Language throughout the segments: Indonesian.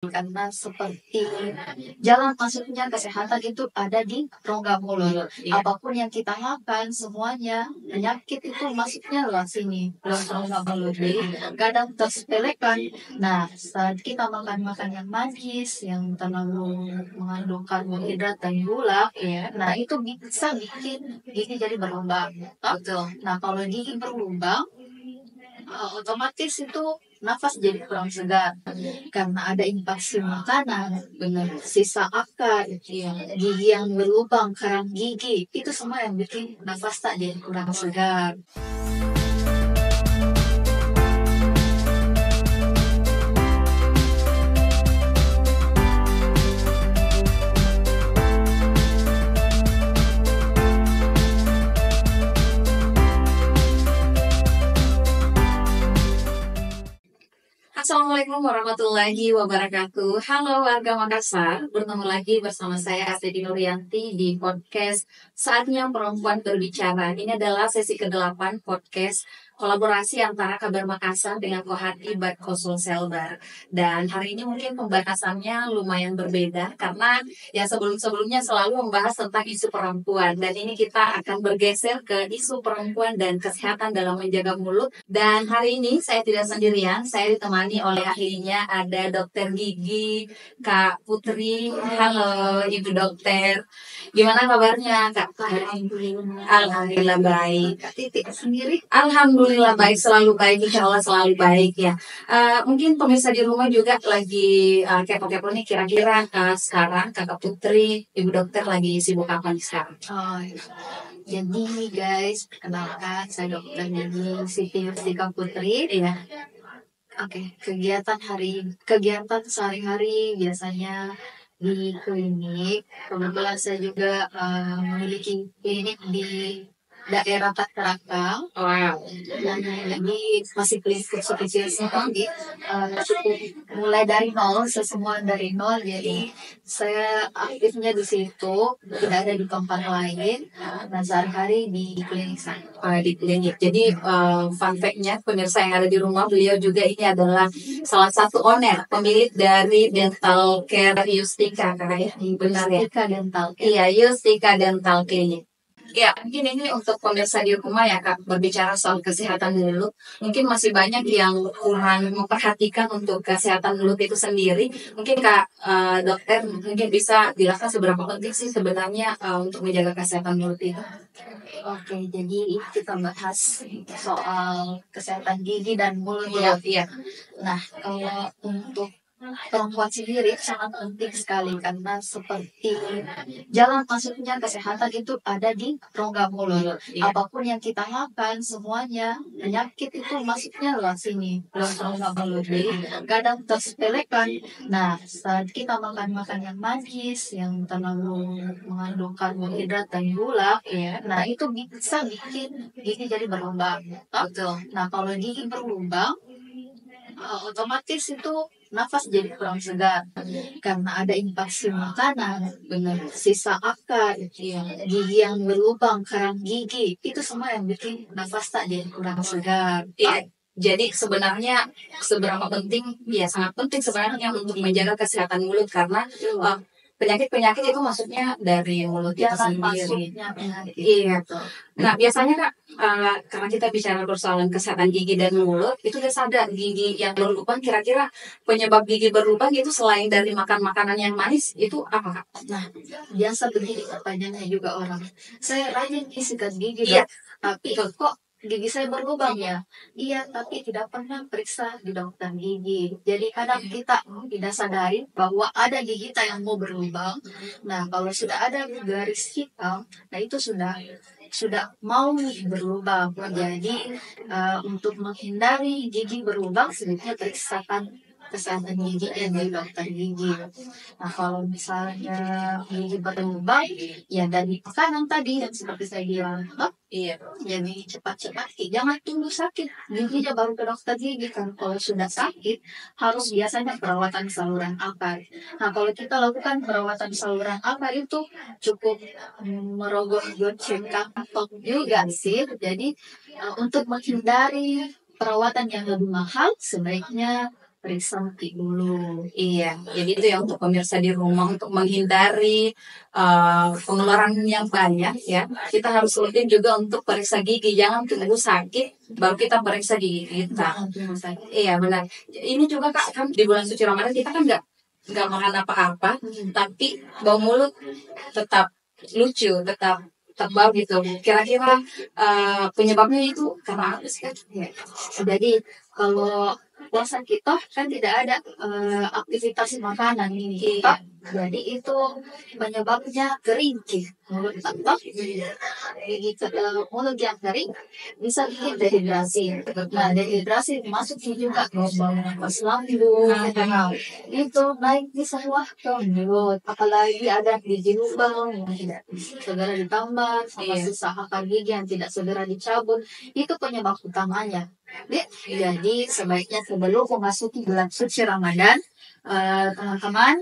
Karena seperti jalan masuknya kesehatan itu ada di rongga mulut. Iya. Apapun yang kita makan, semuanya penyakit itu masuknya lewat sini, lewat rongga mulut. Jadi kadang tersepelekan. Nah, saat kita makan makanan manis yang terlalu mengandung karbohidrat dan gula, nah itu bisa bikin gigi jadi berlubang. Betul. Nah, kalau gigi berlubang, otomatis itu nafas jadi kurang segar karena ada infeksi makanan, Benar. sisa akar, Iya. gigi yang berlubang, karang gigi, itu semua yang bikin nafas tak jadi kurang segar. Assalamualaikum warahmatullahi wabarakatuh. Halo warga Makassar, bertemu lagi bersama saya Astrid Nuryanti di podcast Saatnya Perempuan Berbicara. Ini adalah sesi ke-8 podcast kolaborasi antara Kabar Makassar dengan Kohati Bad Kosul Selbar. Dan hari ini mungkin pembahasannya lumayan berbeda karena ya sebelum-sebelumnya selalu membahas tentang isu perempuan. Dan ini kita akan bergeser ke isu perempuan dan kesehatan dalam menjaga mulut. Dan hari ini saya tidak sendirian, saya ditemani oleh ahlinya, ada Dokter Gigi, Kak Putri. Halo Ibu Dokter, gimana kabarnya Kak? Alhamdulillah baik. Kak Titik sendiri? Alhamdulillah baik, selalu baik, insya Allah selalu baik ya. Mungkin pemirsa di rumah juga lagi kepo-kepo nih, kira-kira sekarang Kakak Putri, Ibu Dokter lagi sibuk apa nih sekarang? Jadi guys, perkenalkan saya Dokter Gigi Siti Yustika Putri. Iya. Oke, kegiatan sehari-hari biasanya di klinik. Kebetulan saya juga memiliki klinik di daerah Takarakang. Wow. Jadi masih klinik kecil sekali. Cukup mulai dari nol, semua dari nol. Jadi saya aktifnya di situ, tidak ada di tempat lain. Nah, sehari-hari di klinik saya. Di klinik. Jadi fun fact-nya pemirsa yang ada di rumah, beliau juga ini adalah salah satu owner, pemilik dari Dental Care Yustika, ya, benar ya? Yustika Dental Care. Iya, Yustika Dental Clinic. Ya, mungkin ini untuk pemirsa di rumah ya Kak, berbicara soal kesehatan mulut. Mungkin masih banyak yang kurang memperhatikan untuk kesehatan mulut itu sendiri. Mungkin Kak Dokter mungkin bisa jelaskan seberapa penting sih sebenarnya untuk menjaga kesehatan mulut itu. Oke, jadi kita bahas soal kesehatan gigi dan mulut. Iya. Nah, kalau untuk perempuan sendiri sangat penting sekali karena seperti jalan masuknya kesehatan itu ada di rongga mulut. Iya. Apapun yang kita makan, semuanya penyakit itu masuknya lewat sini, lewat rongga mulut. Jadi kadang tersepelekan. Nah, saat kita makan makanan manis yang terlalu mengandung karbohidrat dan gula, nah itu bisa bikin gigi jadi berlubang. Betul. Nah, kalau gigi berlubang, otomatis itu nafas jadi kurang segar karena ada infeksi makanan, sisa akar, gigi yang berlubang, karang gigi, itu semua yang bikin nafas tak jadi kurang segar. Iya. Jadi sebenarnya seberapa penting, ya sangat penting sebenarnya untuk menjaga kesehatan mulut karena penyakit-penyakit itu masuknya dari mulut itu Jalan sendiri. masuknya penyakit. Iya. Nah biasanya Kak, karena kita bicara persoalan kesehatan gigi dan mulut, itu udah sadar gigi yang berlubang, kira-kira penyebab gigi berlubang itu selain dari makan makanan yang manis, itu apa Kak? Nah, biasa begini pertanyaannya juga orang. Saya rajin nih sikat gigi, Iya. tapi kok gigi saya berlubang ya? Iya, tapi tidak pernah periksa di dokter gigi. Jadi kadang kita tidak sadari bahwa ada gigi kita yang mau berlubang. Nah, kalau sudah ada garis hitam, nah itu sudah mau berlubang. Jadi untuk menghindari gigi berlubang, sebaiknya periksakan kesehatan gigi dari dokter gigi. Nah, kalau misalnya gigi berlubang, ya dari makanan tadi yang seperti saya bilang, Iya. jadi cepat-cepat, jangan tunggu sakit giginya baru ke dokter gigi kan. Kalau sudah sakit, harus biasanya perawatan saluran akar. Nah, kalau kita lakukan perawatan saluran akar itu cukup merogoh goceng kantong juga sih. Jadi untuk menghindari perawatan yang lebih mahal, sebaiknya periksa mati dulu. Iya, jadi itu ya untuk pemirsa di rumah untuk menghindari pengeluaran yang banyak ya. Kita harus rutin juga untuk periksa gigi, jangan tunggu sakit baru kita periksa gigi kita. Jangan tunggu sakit. Iya benar. Ini juga Kak, kan di bulan suci Ramadan kita kan nggak makan apa-apa, tapi bau mulut tetap lucu, tetap tebal gitu. Kira-kira penyebabnya itu karena apa sih Kak? Ya. Jadi kalau puasa kita kan tidak ada aktivitas makanan ini. Iya. Jadi itu penyebabnya keringkih mulut atau gigi mulut yang kering bisa bikin dehidrasi. Nah dehidrasi masuk juga ke saluran nafas lambung. Itu naik di semua ke mulut. Apalagi ada gigi lubang yang tidak segera ditambah, sama sisa akar gigi yang tidak segera dicabut. Itu penyebab utamanya. Jadi sebaiknya sebelum memasuki bulan suci Ramadan, teman-teman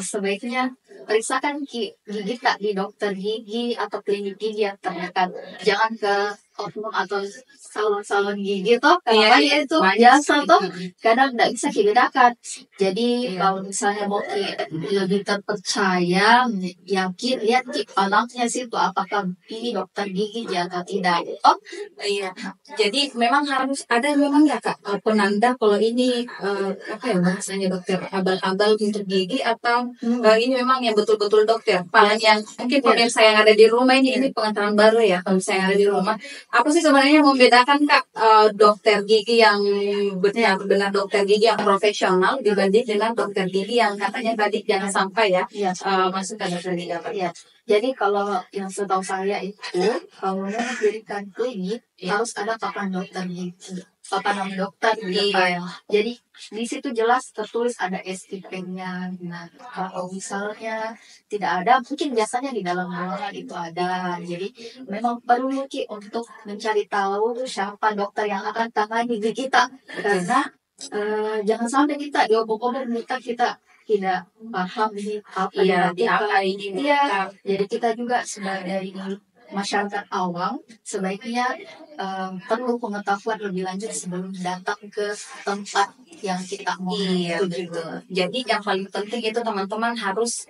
sebaiknya periksakan gigi tak di dokter gigi atau klinik gigi yang terdekat. Jangan ke oknum atau salon-salon gigi toh, karena itu biasa toh, kadang tidak bisa dibedakan. Jadi kalau misalnya mau lebih terpercaya, yakin lihat anaknya situ apakah ini dokter gigi atau tidak. Oh iya. Jadi memang harus ada memang nggak Kak penanda kalau ini apa ya bahasanya dokter abal-abal untuk gigi atau ini memang yang betul-betul dokter. Paling yang mungkin pemirsa yang ada di rumah ini pengetahuan baru ya pemirsa yang ada di rumah. Apa sih sebenarnya yang membedakan Kak dokter gigi yang benar-benar dokter gigi yang profesional dibanding dengan dokter gigi yang katanya tadi jangan sampai ya masuk ke dokter gigi apa? Ya. Jadi kalau yang setahu saya itu kalau mau mendirikan klinik harus ada papan dokter gigi, papan nama dokter gitu. Jadi di situ jelas tertulis ada STP-nya. Nah kalau misalnya tidak ada, mungkin biasanya di dalam ruangan itu ada. Jadi memang perlu untuk mencari tahu siapa dokter yang akan tangani gigi kita, karena jangan sampai kita diobok-obok kita tidak paham ini apa ini. Iya, jadi kita juga sebagai masyarakat awam sebaiknya perlu pengetahuan lebih lanjut sebelum datang ke tempat yang kita mau. Iya gitu. Jadi yang paling penting itu teman-teman harus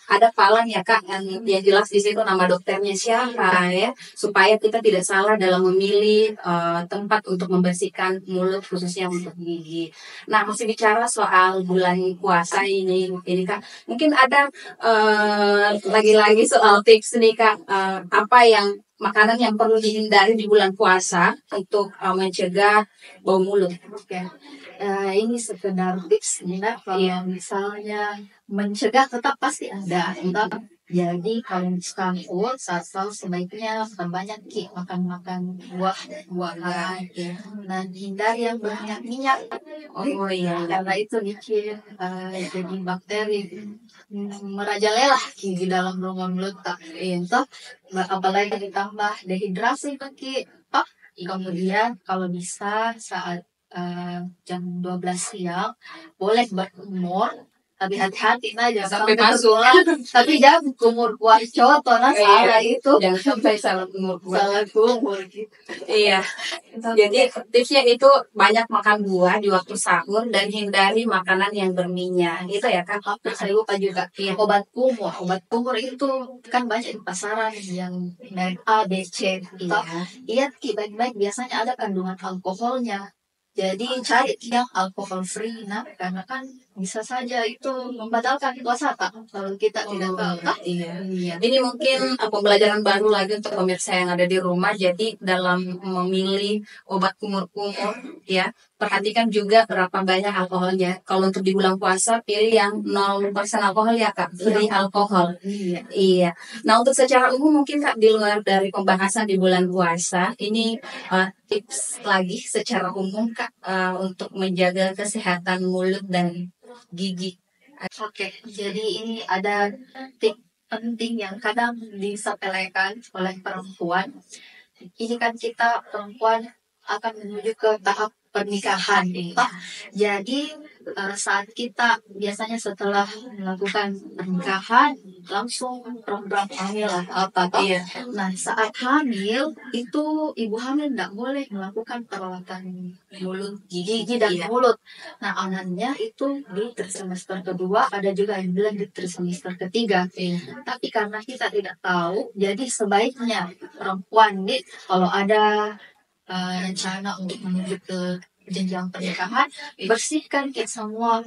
ada palang ya Kak yang jelas di situ nama dokternya siapa ya supaya kita tidak salah dalam memilih tempat untuk membersihkan mulut khususnya untuk gigi. Nah masih bicara soal bulan puasa ini Kak mungkin ada lagi-lagi soal tips nih Kak apa yang makanan yang perlu dihindari di bulan puasa untuk mencegah bau mulut. Oke. Ini sekedar tips nih, kalau misalnya mencegah tetap pasti ada. Jadi kalau misalkan saat sebaiknya banyak makan buah-buahan. Nah, hindari yang banyak minyak. Oh iya. Karena itu bikin jadi bakteri merajalela di dalam rongga mulut. Itu apalagi ditambah dehidrasi Ki. Kemudian kalau bisa saat jam 12 siang boleh berkumur, tapi hati-hati aja sampai masuk tapi jangan kumur kuah coto salah itu, jangan sampai salah kumur gitu. Iya. Jadi tipsnya itu banyak makan buah di waktu sahur dan hindari makanan yang berminyak. Itu ya Kak. Saya lupa juga. Obat kumur itu kan banyak di pasaran yang merek A, B, C. Iya, baik-baik biasanya ada kandungan alkoholnya. Jadi cari yang alkohol free, karena kan bisa saja itu membatalkan puasa kalau kita tidak tahu. Iya. Ini mungkin pembelajaran baru lagi untuk pemirsa yang ada di rumah. Jadi dalam memilih obat kumur-kumur, ya perhatikan juga berapa banyak alkoholnya. Kalau untuk di bulan puasa pilih yang 0% alkohol ya Kak, free alkohol. Iya. Nah untuk secara umum mungkin Kak di luar dari pembahasan di bulan puasa, ini tips lagi secara umum Kak untuk menjaga kesehatan mulut dan gigi. Oke, jadi ini ada tips penting yang kadang disepelekan oleh perempuan. Ini kan kita perempuan akan menuju ke tahap pernikahan toh. Jadi saat kita biasanya setelah melakukan pernikahan langsung program hamil atau apa toh. Iya. Nah saat hamil itu ibu hamil tidak boleh melakukan perawatan Mulut, gigi dan Iya. mulut. Nah amannya itu di trimester kedua, ada juga yang bilang di trimester ketiga. Iya. Tapi karena kita tidak tahu, jadi sebaiknya perempuan nih kalau ada rencana untuk menuju ke jenjang pernikahan, bersihkan kayak semua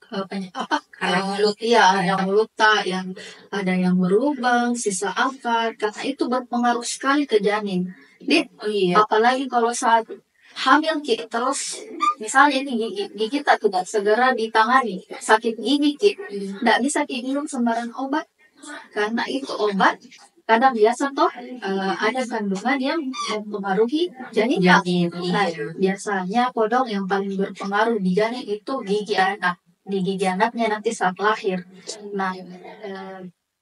Karang mulut, iya yang mulut tak, yang ada yang berlubang, sisa akar, karena itu berpengaruh sekali ke janin. Jadi Oh iya. apalagi kalau saat hamil Ki, terus misalnya ini gigi tak tidak segera ditangani, sakit gigi Ki, tidak bisa Ki minum sembarang obat karena itu obat kadang biasa toh ada kandungan yang mempengaruhi janin. Janin, Nah iya. biasanya kodok yang paling berpengaruh di janin itu gigi anak, di gigi anaknya nanti saat lahir. Nah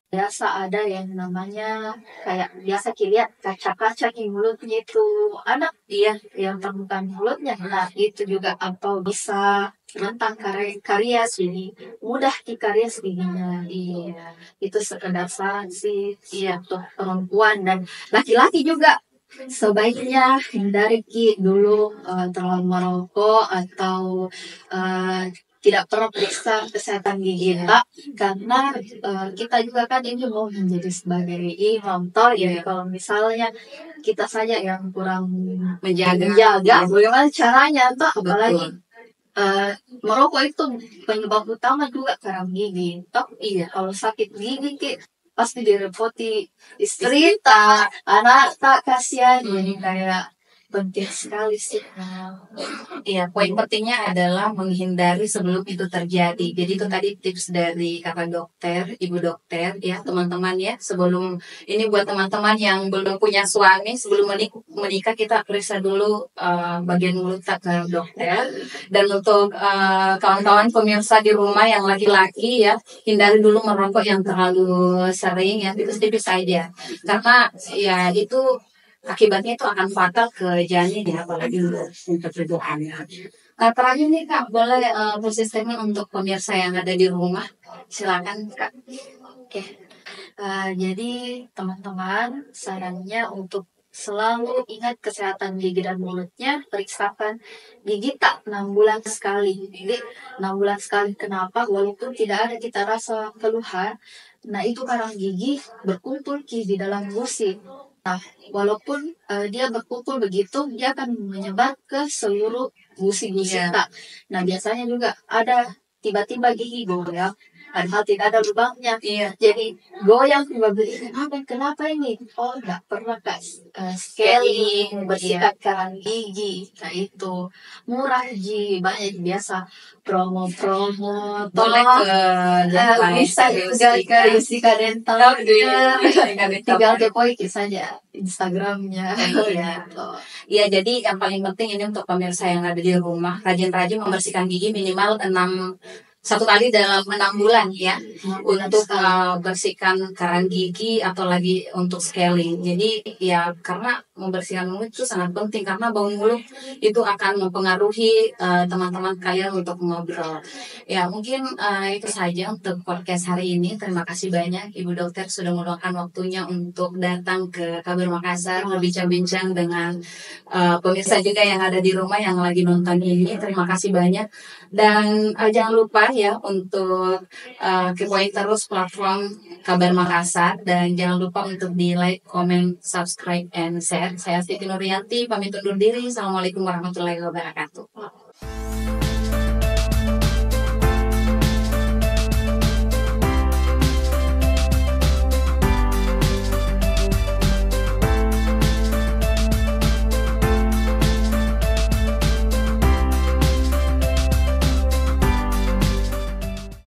biasa ada yang namanya kayak biasa lihat kaca-kaca di mulutnya itu anak, Iya. yang permukaan mulutnya. Nah itu juga atau bisa rentan karies, jadi mudah di karies giginya. Iya, itu sekedar saran sih. Iya, untuk perempuan dan laki-laki juga sebaiknya hindari Ki dulu terlalu merokok atau tidak pernah periksa kesehatan gigi kita, karena kita juga kan ini mau menjadi sebagai imam toh. Jadi kalau misalnya kita saja yang kurang menjaga, bagaimana caranya toh, apalagi merokok itu penyebab utama juga karang gigi toh. Iya, kalau sakit gigi Ki, pasti direpoti istri tak, anak tak, kasihan. Jadi kayak penting sekali sih. Iya, poin pentingnya adalah menghindari sebelum itu terjadi. Jadi itu tadi tips dari kakak dokter, ibu dokter, ya teman-teman ya. Sebelum ini buat teman-teman yang belum punya suami, sebelum menikah kita periksa dulu bagian mulut ke dokter. Dan untuk kawan-kawan pemirsa di rumah yang laki-laki ya, hindari dulu merokok yang terlalu sering ya, tipis-tipis saja. Karena ya itu akibatnya itu akan fatal ke janin ya, apalagi untuk ibu hamil. Nah, terakhir nih Kak, boleh posisi statement untuk pemirsa yang ada di rumah, silakan Kak. Oke, jadi teman-teman sarannya untuk selalu ingat kesehatan gigi dan mulutnya, periksakan gigi tak 6 bulan sekali. Jadi 6 bulan sekali kenapa? Walaupun tidak ada kita rasa keluhan, nah itu karang gigi berkumpul Ki di dalam gusi. Nah, walaupun dia berkumpul begitu, dia akan menyebar ke seluruh gusi-gusi kita. Nah, biasanya juga ada tiba-tiba gigi goyang, padahal tidak ada lubangnya. Jadi goyang tiba-tiba, kenapa ini? Oh, enggak pernah Kak scaling, bersihkan karang gigi. Nah, itu murah Ji, banyak biasa promo-promo. Boleh ke bisa tinggal ke Yustika Dental, tinggal kepoin saja Instagramnya. Iya, jadi yang paling penting ini untuk pemirsa yang ada di rumah, rajin-rajin membersihkan gigi minimal 1 kali dalam 6 bulan ya, untuk bersihkan karang gigi atau lagi untuk scaling. Jadi ya karena membersihkan mulut itu sangat penting, karena bau mulut itu akan mempengaruhi teman-teman kalian untuk ngobrol. Ya mungkin itu saja untuk podcast hari ini. Terima kasih banyak Ibu Dokter sudah meluangkan waktunya untuk datang ke Kabar Makassar, berbincang-bincang dengan pemirsa juga yang ada di rumah yang lagi nonton ini. Terima kasih banyak, dan jangan lupa ya untuk kepoin terus platform Kabar Makassar, dan jangan lupa untuk di like, comment, subscribe, and share. Saya Siti Nuryanti pamit undur diri. Assalamualaikum warahmatullahi wabarakatuh.